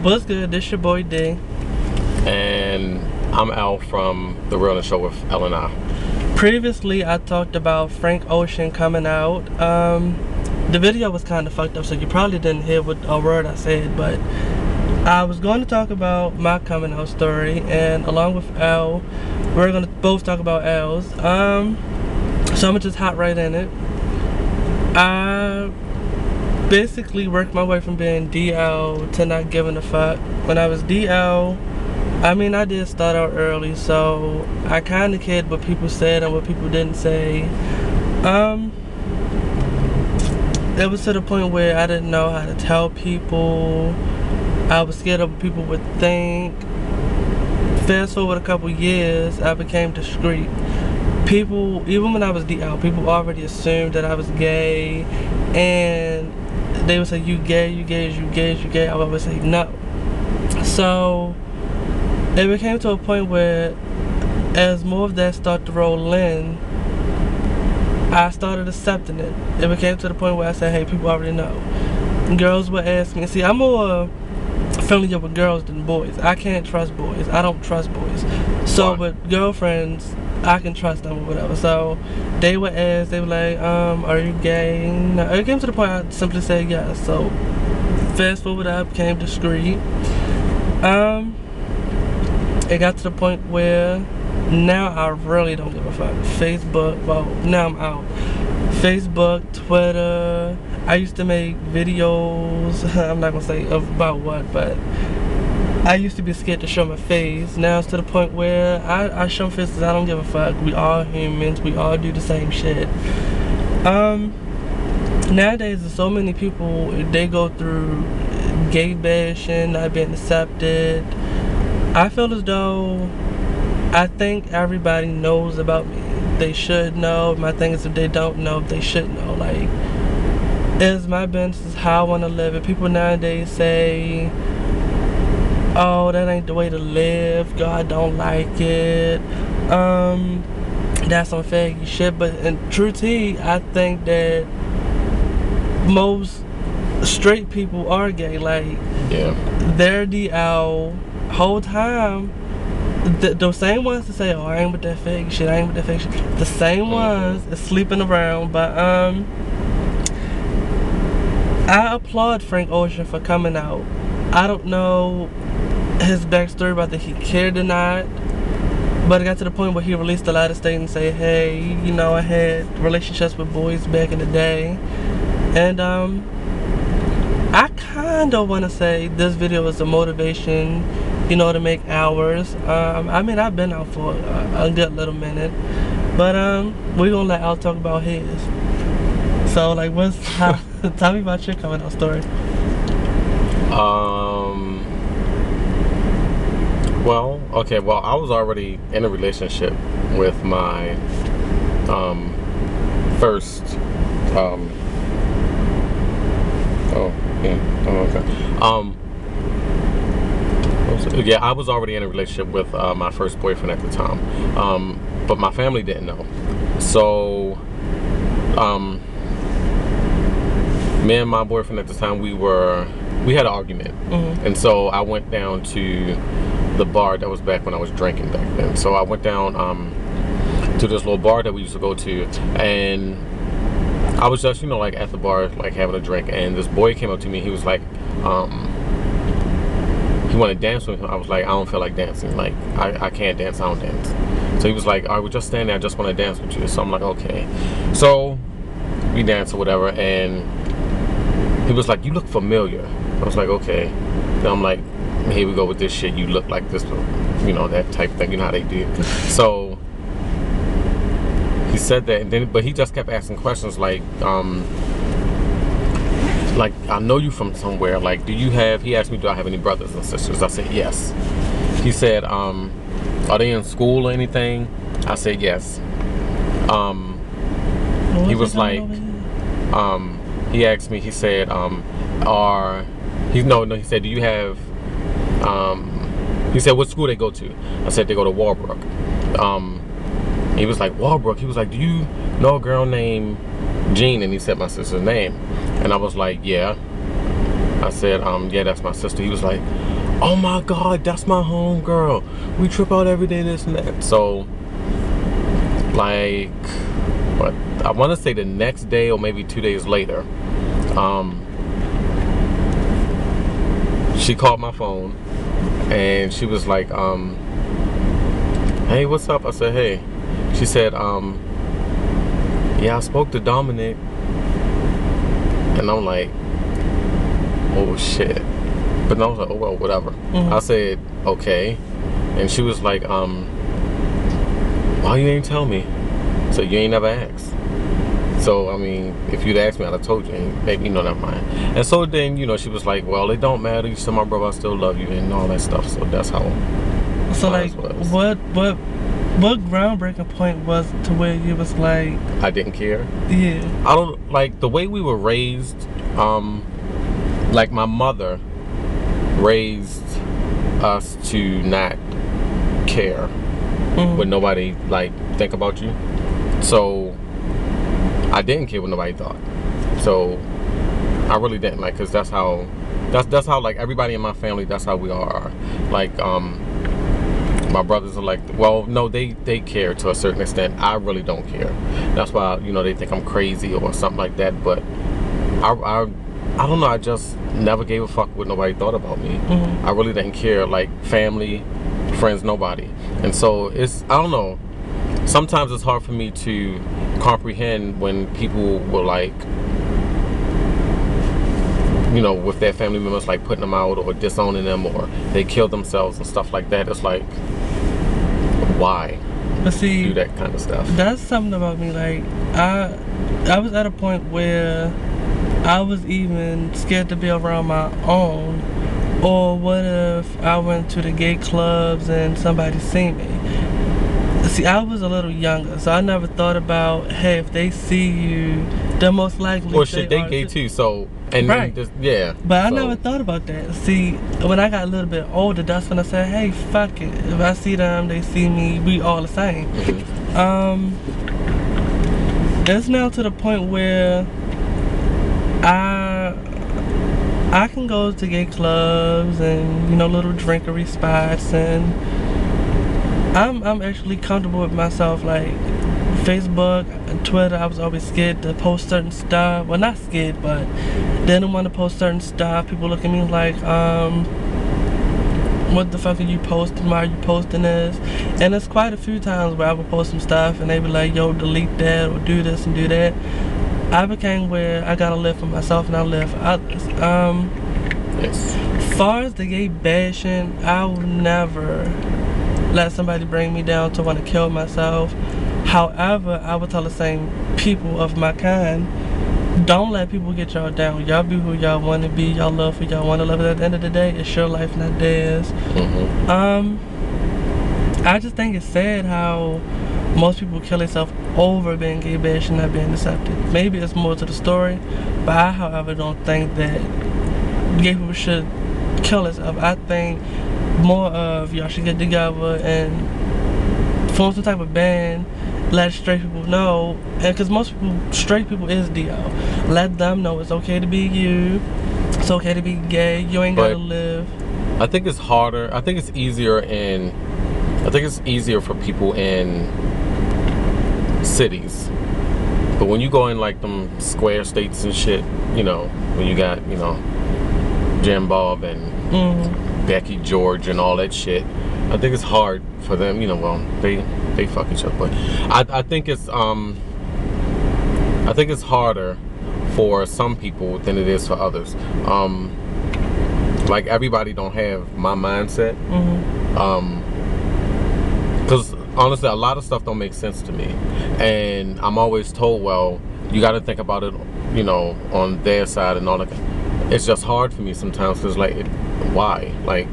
What's good? This your boy D. And I'm Al from the Realness Show with L and I. Previously, I talked about Frank Ocean coming out. The video was kind of fucked up, so you probably didn't hear what a word I said, but I was going to talk about my coming out story, and along with Al, we're going to both talk about Al's. So I'm gonna just hop right in it. I basically worked my way from being DL to not giving a fuck. When I was DL, I mean, I did start out early, so I kind of cared what people said and what people didn't say. It was to the point where I didn't know how to tell people. I was scared of what people would think. Fast forward a couple years, I became discreet. People, even when I was DL, people already assumed that I was gay, and they would say, you gay, you gay, you gay, you gay. I would always say no. So it became to a point where, as more of that started to roll in, I started accepting it. It became to the point where I said, hey, people already know. Girls would ask me, see, I'm more familiar with girls than boys. I can't trust boys. I don't trust boys. So with girlfriends, I can trust them or whatever. So they would ask, they were like, are you gay? No. It came to the point I simply said yes. So fast forward, I became discreet. It got to the point where now I really don't give a fuck. Facebook, well, now I'm out. Facebook, Twitter. I used to make videos, I'm not gonna say about what, but I used to be scared to show my face. Now it's to the point where I show my face because I don't give a fuck. We all humans, we all do the same shit. Nowadays there's so many people, they go through gay bashing, not being accepted. I feel as though I think everybody knows about me. They should know. My thing is, if they don't know, they should know. Like, it's my business, how I want to live it. People nowadays say, oh, that ain't the way to live, God don't like it, that's some faggy shit. But in truth, I think that most straight people are gay. Like, yeah, they're the whole time. The same ones to say, oh, I ain't with that fake shit, I ain't with that fake shit. The same ones is sleeping around. But I applaud Frank Ocean for coming out. I don't know his backstory about that he cared or not, but it got to the point where he released a lot of statements and say, hey, you know, I had relationships with boys back in the day. And I kind of want to say this video was a motivation, you know, to make hours. I mean, I've been out for a good little minute, but we're gonna let Al talk about his. So, like, tell me about your coming out story. Well, okay, well, I was already in a relationship with my first yeah, I was already in a relationship with my first boyfriend at the time, but my family didn't know. So me and my boyfriend at the time, we had an argument. And so I went down to the bar. That was back when I was drinking back then. So I went down to this little bar that we used to go to, and I was just, you know, like at the bar, like having a drink, and this boy came up to me. He was like, he wanted to dance with me. I was like, I don't feel like dancing. Like, I can't dance, I don't dance. So he was like, all right, we're just standing there, I just want to dance with you. So I'm like, okay. So we danced or whatever, and he was like, you look familiar. I was like, okay. Then I'm like, here we go with this shit. You look like this, you know, that type thing. You know how they do. So he said that, and then, but he just kept asking questions like I know you from somewhere. Like, do you have? He asked me, do I have any brothers and sisters? I said yes. He said, are they in school or anything? I said yes. He was like, he asked me. He said, he said, do you have? He said, what school they go to? I said they go to Walbrook. He was like, Walbrook. He was like, do you know a girl named Jean? And he said my sister's name. And I was like, yeah. I said, yeah, that's my sister. He was like, oh my God, that's my homegirl. We trip out every day, this and that. So, like, what, I want to say the next day or maybe 2 days later, she called my phone and she was like, hey, what's up? I said, hey. She said, yeah, I spoke to Dominic. And I'm like, oh shit. But I was like, oh well, whatever. I said, okay. And she was like, why you ain't tell me? So you ain't never asked. So I mean, if you'd asked me, I'd have told you. And maybe, never mind. And so then, she was like, well, it don't matter. You said my brother, I still love you, and all that stuff. So that's how. So like, what groundbreaking point was to where you was like, I didn't care? Yeah. I don't, like, the way we were raised, like my mother raised us to not care when nobody, like, think about you. So I didn't care what nobody thought. So I really didn't, like, because that's how like everybody in my family, that's how we are. Like, my brothers are like, well, no, they care to a certain extent. I really don't care. That's why, they think I'm crazy or something like that. But I don't know. I just never gave a fuck what nobody thought about me. I really didn't care. Like, family, friends, nobody. And so I don't know. Sometimes it's hard for me to comprehend when people were like, with their family members, like putting them out or disowning them, or they kill themselves and stuff like that. It's like, why? But see, do that kind of stuff? That's something about me. Like, I was at a point where I was even scared to be around my own. Or what if I went to the gay clubs and somebody seen me? See, I was a little younger, so I never thought about, hey, if they see you, they're most likely. Well, shit, they gay too, so. And right. Just, yeah. But I never thought about that. See, when I got a little bit older, that's when I said, hey, fuck it. If I see them, they see me, we all the same. It's now to the point where I can go to gay clubs and, little drinkery spots, and I'm actually comfortable with myself. Like, Facebook and Twitter, I was always scared to post certain stuff. Well, not scared, but didn't want to post certain stuff. People look at me like, what the fuck are you posting? Why are you posting this? And there's quite a few times where I would post some stuff and they be like, yo, delete that or do this and do that. I became where I gotta live for myself and I live for others. Yes. As far as the gay bashing, I will never let somebody bring me down to want to kill myself. However, I would tell the same people of my kind, don't let people get y'all down. Y'all be who y'all want to be. Y'all love who y'all want to love. At the end of the day, it's your life, not theirs. I just think it's sad how most people kill themselves over being gay bashed and not being accepted. Maybe it's more to the story, but I, however, don't think that gay people should kill themselves. I think more of y'all should get together and form some type of band, let straight people know, and because most people, straight people is DO. Let them know it's okay to be you, it's okay to be gay, you ain't gotta live. I think it's harder, I think it's easier for people in cities. But when you go in like them square states and shit, when you got, Jim Bob and Becky George and all that shit, I think it's hard for them, well, they fuck each other, but I think it's harder for some people than it is for others. Like, everybody don't have my mindset. Because honestly, a lot of stuff don't make sense to me, and I'm always told, well, you got to think about it, on their side and all that. It's just hard for me sometimes, because like, why? Like,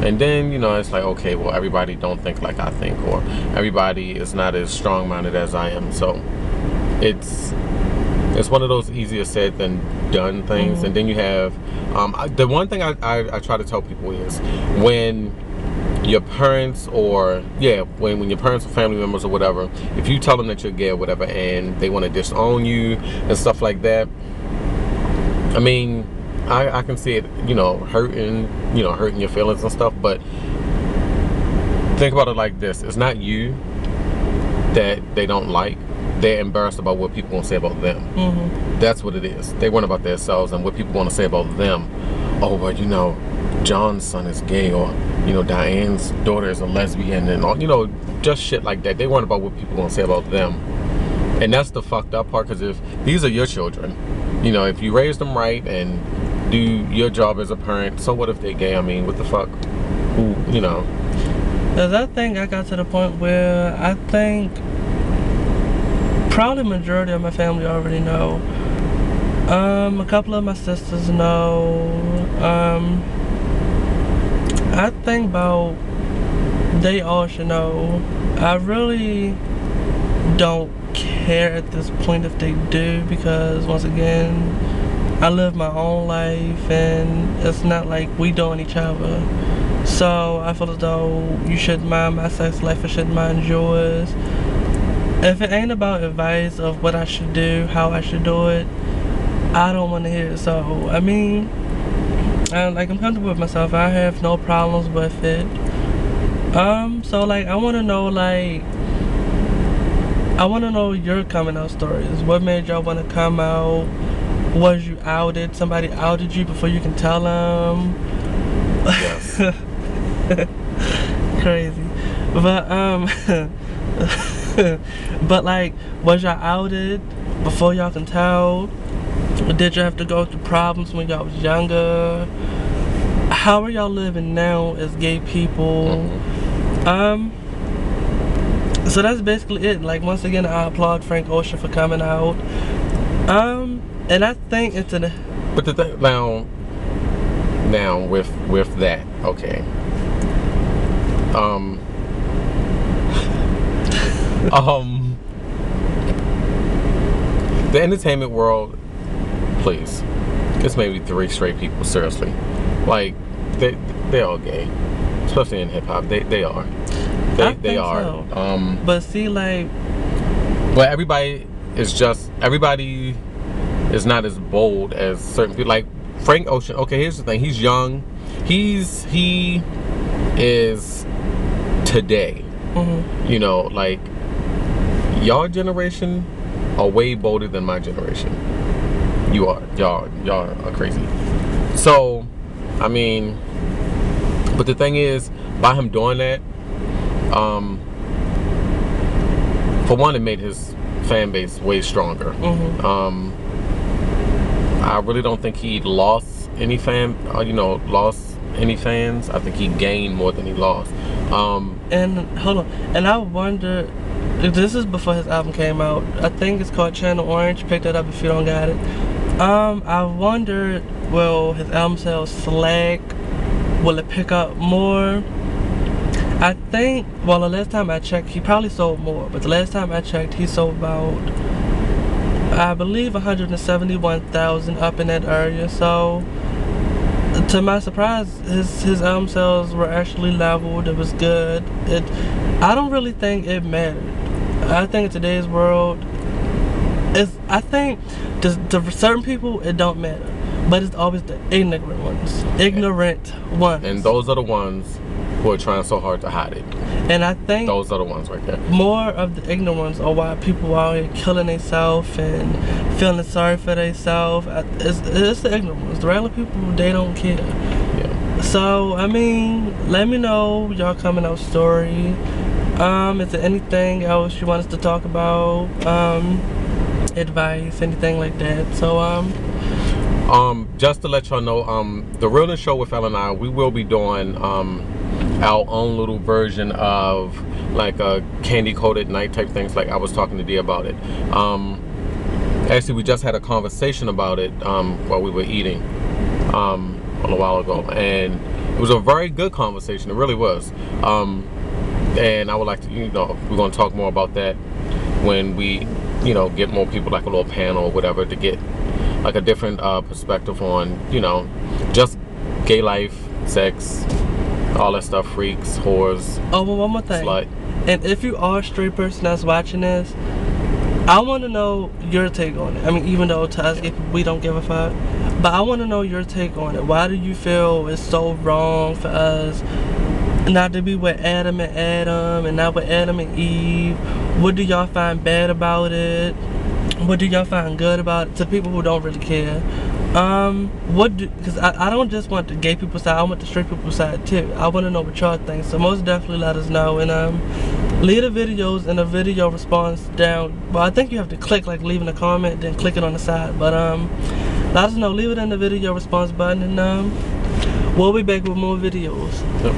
and then, it's like, okay, well, everybody don't think like I think, or everybody is not as strong-minded as I am. So it's one of those easier said than done things. And then you have, the one thing I try to tell people is, when your parents or, when your parents or family members or whatever, if you tell them that you're gay or whatever, and they want to disown you and stuff like that, I mean, I can see it, hurting your feelings and stuff, but think about it like this. It's not you that they don't like. They're embarrassed about what people gonna say about them. That's what it is. They worry about themselves and what people want to say about them. Oh, well, John's son is gay, or Diane's daughter is a lesbian, and all, just shit like that. They worry about what people gonna say about them. And that's the fucked up part, because if these are your children, if you raise them right and do your job as a parent, so what if they're gay? I mean, what the fuck? Cause I think I got to the point where I think probably majority of my family already know. A couple of my sisters know. I think about they all should know. I really don't care at this point if they do, because once again, I live my own life and it's not like we doing each other. So I feel as though you shouldn't mind my sex life, I shouldn't mind yours. If it ain't about advice of what I should do, how I should do it, I don't want to hear it. So I mean, I'm comfortable with myself. I have no problems with it. So I want to know your coming out stories. What made y'all want to come out? Was you outed? Somebody outed you before you can tell them? Yes. Crazy. But but was y'all outed before y'all can tell? Did you have to go through problems when y'all was younger? How are y'all living now as gay people? So that's basically it. Once again, I applaud Frank Ocean for coming out. And I think it's an... But the thing now with that, okay. The entertainment world, please. It's maybe 3 straight people, seriously. They're all gay. Especially in hip hop. They are. They are. So. But see, but everybody is not as bold as certain people. Frank Ocean, okay, here's the thing. He's young. He is today. Y'all generation are way bolder than my generation. Y'all are crazy. So, I mean, but the thing is, by him doing that, for one, it made his fan base way stronger. I really don't think he lost any fans. I think he gained more than he lost. And hold on, and I wonder, this is before his album came out. I think it's called Channel Orange. Pick that up if you don't got it. I wonder, will his album sales slack? Will it pick up more? I think, well, the last time I checked, he probably sold more, but the last time I checked, he sold about, I believe, 171,000 up in that area. So, to my surprise, his album sales were actually leveled. It was good. I don't really think it mattered. I think in today's world, I think to certain people it don't matter, but it's always the ignorant ones. And those are the ones who are trying so hard to hide it. And I think those are the ones right there. More of the ignorant ones are why people are out here killing themselves and feeling sorry for themselves. It's the ignorant ones. The regular people, they don't care. Yeah. So I mean, let me know y'all coming out story. Is there anything else you want us to talk about? Advice, anything like that. So just to let y'all know, the Realness Show with Ellen and I, we will be doing our own little version of a candy coated night type things. I was talking to Dee about it. Actually, we just had a conversation about it while we were eating a little while ago, and it was a very good conversation. It really was. And I would like to, we're going to talk more about that when we, get more people, a little panel or whatever, to get a different perspective on, just gay life, sex, all that stuff, freaks, whores. Oh, well, one more thing. Slut. And if you are a straight person that's watching this, I want to know your take on it. I mean, even though to us, we don't give a fuck. But I want to know your take on it. Why do you feel it's so wrong for us not to be with Adam and Adam and not with Adam and Eve? What do y'all find bad about it? What do y'all find good about it? To people who don't really care. Because I don't just want the gay people side, I want the straight people side too. I want to know what y'all think, so most definitely let us know. And leave the videos in the video response down. Well, I think you have to click like leaving a comment, then click it on the side. But let us know, leave it in the video response button, and we'll be back with more videos. Yep.